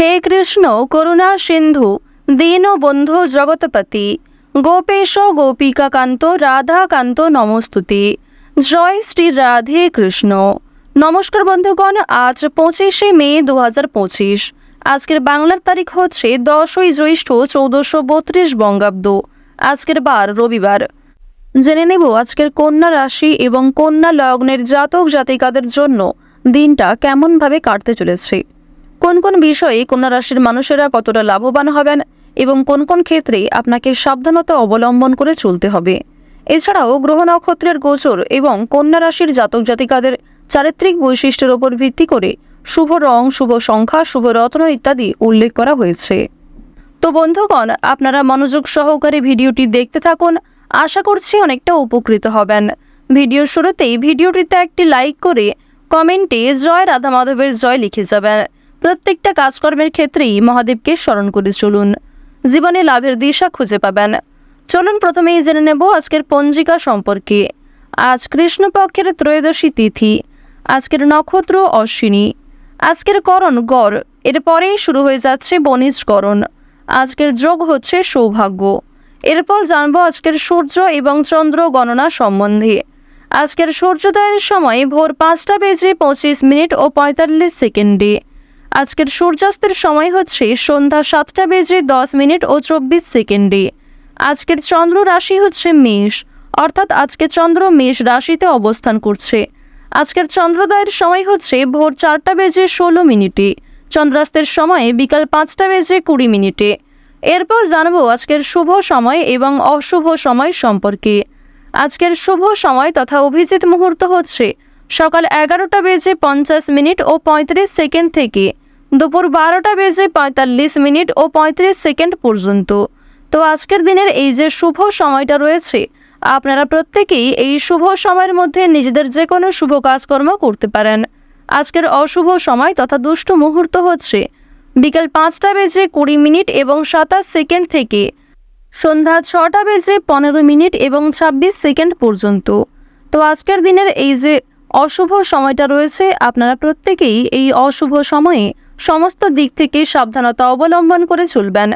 হে কৃষ্ণ করুণা সিন্ধু দীনবন্ধু জগৎপতি গোপেশ গোপিকাকান্ত রাধাকান্ত নমস্তুতে। জয় শ্রী রাধে কৃষ্ণ। নমস্কার বন্ধুগণ, আজ 25শে মে 2025। আজকের বাংলার তারিখ হচ্ছে 10ই জ্যৈষ্ঠ 1432 বঙ্গাব্দ। আজকের বার রবিবার। জেনে নেব আজকের কন্যা রাশি এবং কন্যা লগ্নের জাতক জাতিকাদের জন্য দিনটা কেমনভাবে কাটতে চলেছে, কোন কোন বিষয়ে কন্যা রাশির মানুষেরা কতটা লাভবান হবেন এবং কোন কোন ক্ষেত্রে আপনাকে সাবধানতা অবলম্বন করে চলতে হবে। এছাড়াও গ্রহ নক্ষত্রের গোচর এবং কন্যা রাশির জাতক জাতিকাদের চারিত্রিক বৈশিষ্ট্যের উপর ভিত্তি করে শুভ রং, শুভ সংখ্যা, শুভ রত্ন ইত্যাদি উল্লেখ করা হয়েছে। তো বন্ধুগণ, আপনারা মনোযোগ সহকারে ভিডিওটি দেখতে থাকুন। আশা করছি অনেকটা উপকৃত হবেন। ভিডিওর শুরুতেই ভিডিওটিতে একটি লাইক করে কমেন্টে জয় রাধা মাধবের জয় লিখে যাবেন। প্রত্যেকটা কাজকর্মের ক্ষেত্রেই মহাদেবকে স্মরণ করে চলুন, জীবনে লাভের দিশা খুঁজে পাবেন। চলুন প্রথমেই জেনে নেব আজকের পঞ্জিকা সম্পর্কে। আজ কৃষ্ণপক্ষের ত্রয়োদশী তিথি। আজকের নক্ষত্র অশ্বিনী। আজকের করণ গড়, এরপরেই শুরু হয়ে যাচ্ছে বণিজ করণ। আজকের যোগ হচ্ছে সৌভাগ্য। এরপর জানবো আজকের সূর্য এবং চন্দ্র গণনা সম্বন্ধে। আজকের সূর্যোদয়ের সময় ভোর 5:25 ও 45 সেকেন্ডে। আজকের সূর্যাস্তের সময় হচ্ছে সন্ধ্যা 7:10 ও 24 সেকেন্ডে। আজকের চন্দ্র রাশি হচ্ছে মেষ, অর্থাৎ আজকে চন্দ্র মেষ রাশিতে অবস্থান করছে। আজকের চন্দ্রোদয়ের সময় হচ্ছে ভোর 4:16। চন্দ্রাস্তের সময় বিকাল 5:20। এরপর জানবো আজকের শুভ সময় এবং অশুভ সময় সম্পর্কে। আজকের শুভ সময় তথা অভিজিৎ মুহূর্ত হচ্ছে সকাল 11:50 ও 35 সেকেন্ড থেকে দুপুর 12:45 ও 35 সেকেন্ড পর্যন্ত। তো আজকের দিনের এই যে শুভ সময়টা রয়েছে, আপনারা প্রত্যেকেই এই শুভ সময়ের মধ্যে নিজেদের যে কোনো শুভ কাজকর্ম করতে পারেন। আজকের অশুভ সময় তথা দুষ্ট মুহূর্ত হচ্ছে বিকাল 5:20 এবং 27 সেকেন্ড থেকে সন্ধ্যা 6:15 এবং 26 সেকেন্ড পর্যন্ত। তো আজকের দিনের এই যে অশুভ সময়টা রয়েছে, আপনারা প্রত্যেকেই এই অশুভ সময়ে সমস্ত দিক থেকে সাবধানতা অবলম্বন করে চলবেন।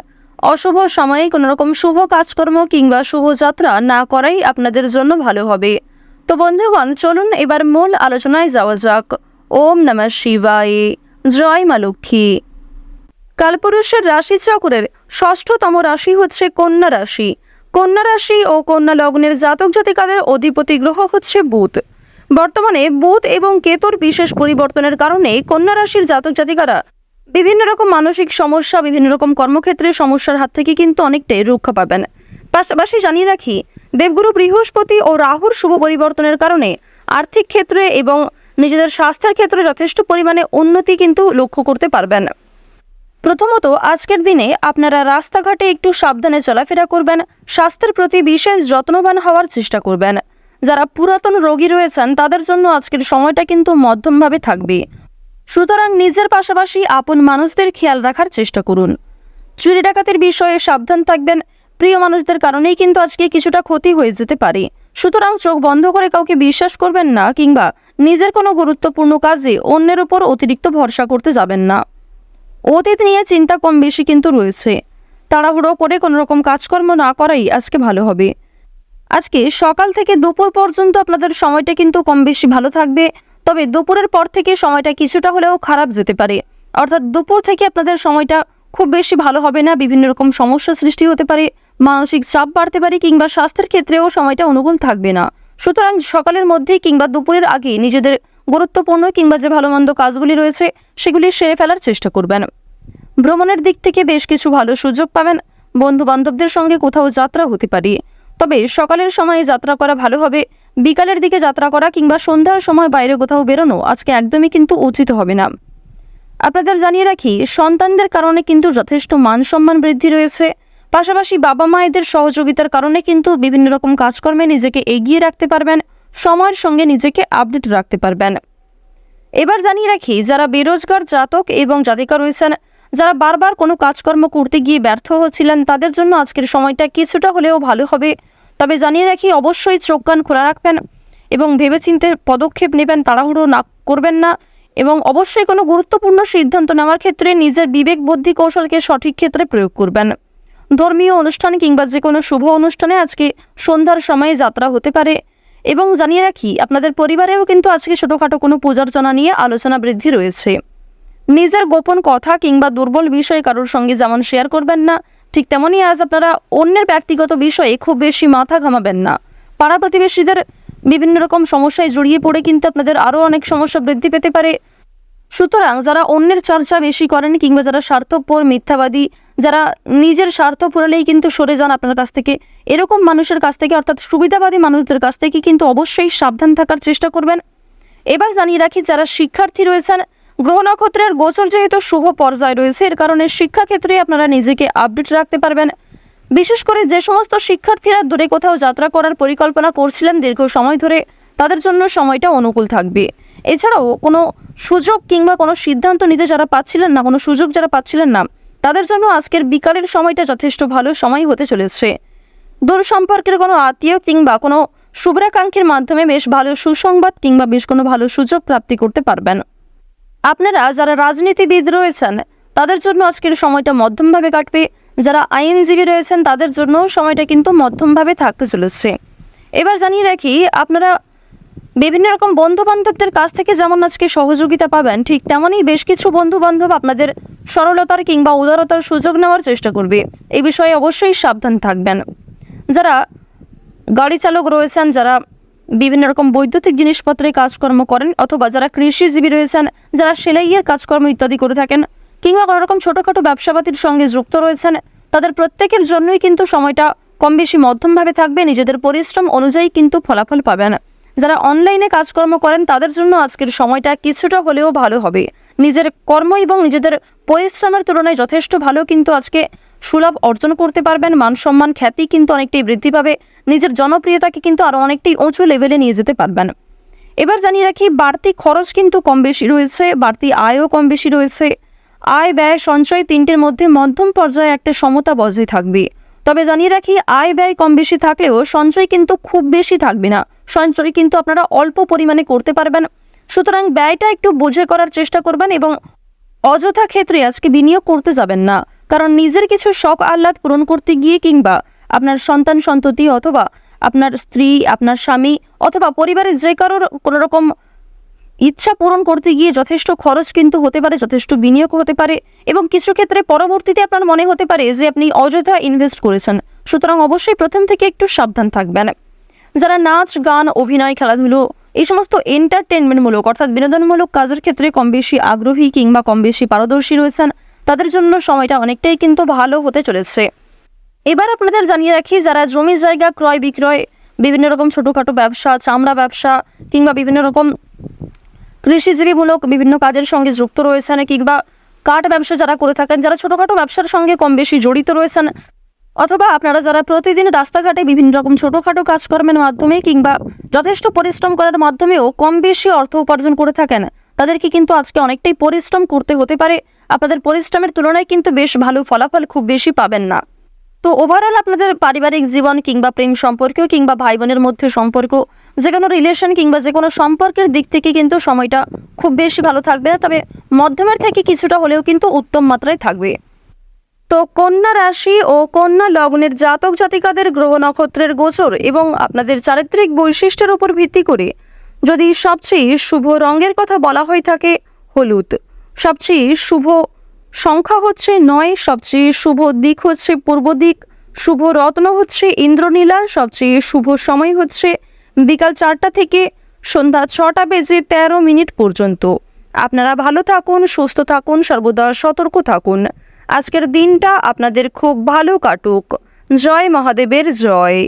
অশুভ সময়ে কোনো রকম শুভ কাজকর্ম কিংবা শুভযাত্রা না করাই আপনাদের জন্য ভালো হবে। তো বন্ধুগণ, চলুন এবার মূল আলোচনায় যাওয়া যাক। ওম নমঃ শিবায়। জয় মা লক্ষ্মী। কালপুরুষের রাশিচক্রের ষষ্ঠতম রাশি হচ্ছে কন্যা রাশি। কন্যা রাশি ও কন্যা লগ্নের জাতক জাতিকাদের অধিপতি গ্রহ হচ্ছে বুধ। বর্তমানে বুধ এবং কেতুর বিশেষ পরিবর্তনের কারণে কন্যা রাশির জাতক জাতিকারা বিভিন্ন রকম মানসিক সমস্যা, বিভিন্ন রকম কর্মক্ষেত্রে সমস্যার হাত থেকে কিন্তু অনেকটাই রক্ষা পাবেন। পাশাপাশি জানিয়ে রাখি, দেবগুরু বৃহস্পতি ও রাহুর শুভ পরিবর্তনের কারণে আর্থিক ক্ষেত্রে এবং নিজেদের স্বাস্থ্যের ক্ষেত্রে যথেষ্ট পরিমাণে উন্নতি কিন্তু লক্ষ্য করতে পারবেন। প্রথমত, আজকের দিনে আপনারা রাস্তাঘাটে একটু সাবধানে চলাফেরা করবেন। স্বাস্থ্যের প্রতি বিশেষ যত্নবান হওয়ার চেষ্টা করবেন। যারা পুরাতন রোগী রয়েছেন তাদের জন্য আজকের সময়টা কিন্তু মধ্যমভাবে থাকবে। সুতরাং নিজের পাশাপাশি আপন মানুষদের খেয়াল রাখার চেষ্টা করুন। চুরি ডাকাতির বিষয়ে সাবধান থাকবেন। প্রিয় মানুষদের কারণেই কিন্তু আজকে কিছুটা ক্ষতি হয়ে যেতে পারে। সুতরাং চোখ বন্ধ করে কাউকে বিশ্বাস করবেন না কিংবা নিজের কোনো গুরুত্বপূর্ণ কাজে অন্যের উপর অতিরিক্ত ভরসা করতে যাবেন না। অতীত নিয়ে চিন্তা কম বেশি কিন্তু রয়েছে। তাড়াহুড়ো করে কোনো রকম কাজকর্ম না করাই আজকে ভালো হবে। আজকে সকাল থেকে দুপুর পর্যন্ত আপনাদের সময়টা কিন্তু কম বেশি ভালো থাকবে, তবে দুপুরের পর থেকে সময়টা কিছুটা হলেও খারাপ যেতে পারে। অর্থাৎ দুপুর থেকে আপনাদের সময়টা খুব বেশি ভালো হবে না। বিভিন্ন রকম সমস্যা সৃষ্টি হতে পারে, মানসিক চাপ বাড়তে পারে কিংবা স্বাস্থ্যের ক্ষেত্রেও সময়টা অনুকূল থাকবে না। সুতরাং সকালের মধ্যেই কিংবা দুপুরের আগে নিজেদের গুরুত্বপূর্ণ কিংবা যে ভালো মন্দ কাজগুলি রয়েছে সেগুলি সেরে ফেলার চেষ্টা করবেন। ভ্রমণের দিক থেকে বেশ কিছু ভালো সুযোগ পাবেন। বন্ধু বান্ধবদের সঙ্গে কোথাও যাত্রা হতে পারে, তবে সকালের সময়ে যাত্রা করা ভালো হবে। বিকালের দিকে যাত্রা করা কিংবা সন্ধ্যার সময় বাইরে কোথাও বেরোনো আজকে একদমই কিন্তু উচিত হবে না। আপনাদের জানিয়ে রাখি, সন্তানদের কারণে কিন্তু যথেষ্ট মান সম্মান বৃদ্ধি রয়েছে। পাশাপাশি বাবা মায়েদের সহযোগিতার কারণে কিন্তু বিভিন্ন রকম কাজকর্মে নিজেকে এগিয়ে রাখতে পারবেন, সময়ের সঙ্গে নিজেকে আপডেট রাখতে পারবেন। এবার জানিয়ে রাখি, যারা বেরোজগার জাতক এবং জাতিকা রয়েছেন, যারা বারবার কোনো কাজকর্ম করতে গিয়ে ব্যর্থ হচ্ছিলেন, তাদের জন্য আজকের সময়টা কিছুটা হলেও ভালো হবে। তবে জানিয়ে রাখি, অবশ্যই চোখ কান খোলা রাখবেন এবং ভেবেচিন্তে পদক্ষেপ নেবেন, তাড়াহুড়ো না করবেন না এবং অবশ্যই কোনো গুরুত্বপূর্ণ সিদ্ধান্ত নেওয়ার ক্ষেত্রে নিজের বিবেক বুদ্ধি কৌশলকে সঠিক ক্ষেত্রে প্রয়োগ করবেন। ধর্মীয় অনুষ্ঠান কিংবা যে কোনো শুভ অনুষ্ঠানে আজকে সন্ধ্যার সময়ে যাত্রা হতে পারে। এবং জানিয়ে রাখি, আপনাদের পরিবারেও কিন্তু আজকে ছোটোখাটো কোনো পূজার্চনা নিয়ে আলোচনা বৃদ্ধি রয়েছে। নিজের গোপন কথা কিংবা দুর্বল বিষয় কারোর সঙ্গে যেমন শেয়ার করবেন না, ঠিক তেমনই আজ আপনারা অন্যের ব্যক্তিগত বিষয়ে খুব বেশি মাথা ঘামাবেন না। পাড়া প্রতিবেশীদের বিভিন্ন রকম সমস্যায় জড়িয়ে পড়ে কিন্তু আপনাদের আরও অনেক সমস্যা বৃদ্ধি পেতে পারে। সুতরাং যারা অন্যের চর্চা বেশি করেন কিংবা যারা স্বার্থপর, মিথ্যাবাদী, যারা নিজের স্বার্থ পুরালেই কিন্তু সরে যান আপনার কাছ থেকে, এরকম মানুষের কাছ থেকে অর্থাৎ সুবিধাবাদী মানুষদের কাছ থেকে কিন্তু অবশ্যই সাবধান থাকার চেষ্টা করবেন। এবার জানিয়ে রাখি, যারা শিক্ষার্থী রয়েছেন, গ্রহ নক্ষত্রের গোচর যেহেতু শুভ পর্যায়ে রয়েছে, এর কারণে শিক্ষাক্ষেত্রে আপনারা নিজেকে আপডেট রাখতে পারবেন। বিশেষ করে যে সমস্ত শিক্ষার্থীরা দূরে কোথাও যাত্রা করার পরিকল্পনা করছিলেন দীর্ঘ সময় ধরে, তাদের জন্য সময়টা অনুকূল থাকবে। এছাড়াও কোনো সুযোগ কিংবা কোনো সিদ্ধান্ত নিতে যারা পাচ্ছিলেন না, কোনো সুযোগ যারা পাচ্ছিলেন না, তাদের জন্য আজকের বিকালের সময়টা যথেষ্ট ভালো সময় হতে চলেছে। দূর সম্পর্কের কোনো আত্মীয় কিংবা কোনো শুভ্রাকাঙ্ক্ষীর মাধ্যমে বেশ ভালো সুসংবাদ কিংবা বেশ কোনো ভালো সুযোগ প্রাপ্তি করতে পারবেন। আপনারা যারা রাজনীতিবিদ রয়েছেন, তাদের জন্য আজকের সময়টা মধ্যমভাবে কাটবে। যারা আইনজীবী রয়েছেন, তাদের জন্য সময়টা কিন্তু মধ্যমভাবে থাকতে চলেছে। এবার জানিয়ে রাখি, আপনারা বিভিন্ন রকম বন্ধুবান্ধবদের কাছ থেকে যেমন আজকে সহযোগিতা পাবেন, ঠিক তেমনই বেশ কিছু বন্ধুবান্ধব আপনাদের সরলতার কিংবা উদারতার সুযোগ নেওয়ার চেষ্টা করবে। এই বিষয়ে অবশ্যই সাবধান থাকবেন। যারা গাড়ি চালক রয়েছেন, যারা বিভিন্ন রকম বৈদ্যুতিক জিনিসপত্রে কাজকর্ম করেন, অথবা যারা কৃষিজীবী রয়েছেন, যারা সেলাইয়ের কাজকর্ম ইত্যাদি করে থাকেন, কিংবা কোনো রকম ছোটোখাটো ব্যবসাপাতির সঙ্গে যুক্ত রয়েছেন, তাদের প্রত্যেকের জন্যই কিন্তু সময়টা কম বেশি মধ্যমভাবে থাকবে। নিজেদের পরিশ্রম অনুযায়ী কিন্তু ফলাফল পাবেন। যারা অনলাইনে কাজকর্ম করেন, তাদের জন্য আজকের সময়টা কিছুটা হলেও ভালো হবে। নিজের কর্ম এবং নিজেদের পরিশ্রমের তুলনায় যথেষ্ট ভালো কিন্তু আজকে সুলাভ অর্জন করতে পারবেন। মান সম্মান, খ্যাতি কিন্তু অনেকটাই বৃদ্ধি পাবে। নিজের জনপ্রিয়তাকে কিন্তু আরও অনেকটাই উঁচু লেভেলে নিয়ে যেতে পারবেন। এবার জানিয়ে রাখি, বাড়তি খরচ কিন্তু কম বেশি রয়েছে, বাড়তি আয়ও কম বেশি রয়েছে। আয়, ব্যয়, সঞ্চয় তিনটির মধ্যে মধ্যম পর্যায়ে একটা সমতা বজায় থাকবে। তবে জানিয়ে রাখি, আয় ব্যয় কম বেশি থাকলেও সঞ্চয় কিন্তু খুব বেশি থাকবে না। সঞ্চয় কিন্তু আপনারা অল্প পরিমাণে করতে পারবেন। সুতরাং ব্যয়টা একটু বুঝে করার চেষ্টা করবেন এবং অযথা ক্ষেত্রে আজকে বিনিয়োগ করতে যাবেন না। কারণ নিজের কিছু শখ আহ্লাদ পূরণ করতে গিয়ে কিংবা আপনার সন্তান সন্ততি অথবা আপনার স্ত্রী, আপনার স্বামী অথবা পরিবারের যে কারোর কোনো রকম ইচ্ছা পূরণ করতে গিয়ে যথেষ্ট খরচ কিন্তু হতে পারে, যথেষ্ট বিনিয়োগ হতে পারে এবং কিছু ক্ষেত্রে পরবর্তীতে আপনার মনে হতে পারে যে আপনি অযথা ইনভেস্ট করেছেন। সুতরাং অবশ্যই প্রথম থেকে একটু সাবধান থাকবেন। যারা নাচ, গান, অভিনয়, খেলাধুলো এই সমস্ত এন্টারটেনমেন্টমূলক অর্থাৎ বিনোদনমূলক কাজের ক্ষেত্রে কম বেশি আগ্রহী কিংবা কম বেশি পারদর্শী রয়েছেন, তাদের জন্য সময়টা অনেকটাই কিন্তু ভালো হতে চলেছে। এবার আপনাদের জানিয়ে রাখি, যারা জমি জায়গা ক্রয় বিক্রয়, বিভিন্ন রকম ছোটোখাটো ব্যবসা, চামড়া ব্যবসা কিংবা বিভিন্ন রকম কৃষিজীবীমূলক বিভিন্ন কাজের সঙ্গে যুক্ত রয়েছেন, কিংবা কাঠ ব্যবসা যারা করে থাকেন, যারা ছোটোখাটো ব্যবসার সঙ্গে কম বেশি জড়িত রয়েছেন, অথবা আপনারা যারা প্রতিদিন রাস্তাঘাটে বিভিন্ন রকম ছোটোখাটো কাজকর্মের মাধ্যমে কিংবা যথেষ্ট পরিশ্রম করার মাধ্যমেও কম বেশি অর্থ উপার্জন করে থাকেন, তাদেরকে কিন্তু আজকে অনেকটাই পরিশ্রম করতে হতে পারে। আপনাদের পরিশ্রমের তুলনায় কিন্তু বেশ ভালো ফলাফল খুব বেশি পাবেন না। তো ওভারঅল আপনাদের পারিবারিক জীবন কিংবা প্রেম সম্পর্ক কিংবা ভাই বোনের মধ্যে সম্পর্ক, যে কোনো রিলেশন কিংবা যে কোনো সম্পর্কের দিক থেকে কিন্তু সময়টা খুব বেশি ভালো থাকবে না, তবে মধ্যমের থেকে কিছুটা হলেও কিন্তু উত্তম মাত্রায় থাকবে। তো কন্যা রাশি ও কন্যা লগ্নের জাতক জাতিকাদের গ্রহ নক্ষত্রের গোচর এবং আপনাদের চারিত্রিক বৈশিষ্ট্যের উপর ভিত্তি করে যদি সবচেয়ে শুভ রঙের কথা বলা হয়ে থাকে হলুদ, সবচেয়ে শুভ সংখ্যা হচ্ছে 9, সবচেয়ে শুভ দিক হচ্ছে পূর্ব দিক, শুভ রত্ন হচ্ছে ইন্দ্রনীলা, সবচেয়ে শুভ সময় হচ্ছে বিকাল 4টা থেকে সন্ধ্যা 6টা বেজে 13 মিনিট পর্যন্ত। আপনারা ভালো থাকুন, সুস্থ থাকুন, সর্বদা সতর্ক থাকুন। আজকের দিনটা আপনাদের খুব ভালো কাটুক। জয় মহাদেবের জয়।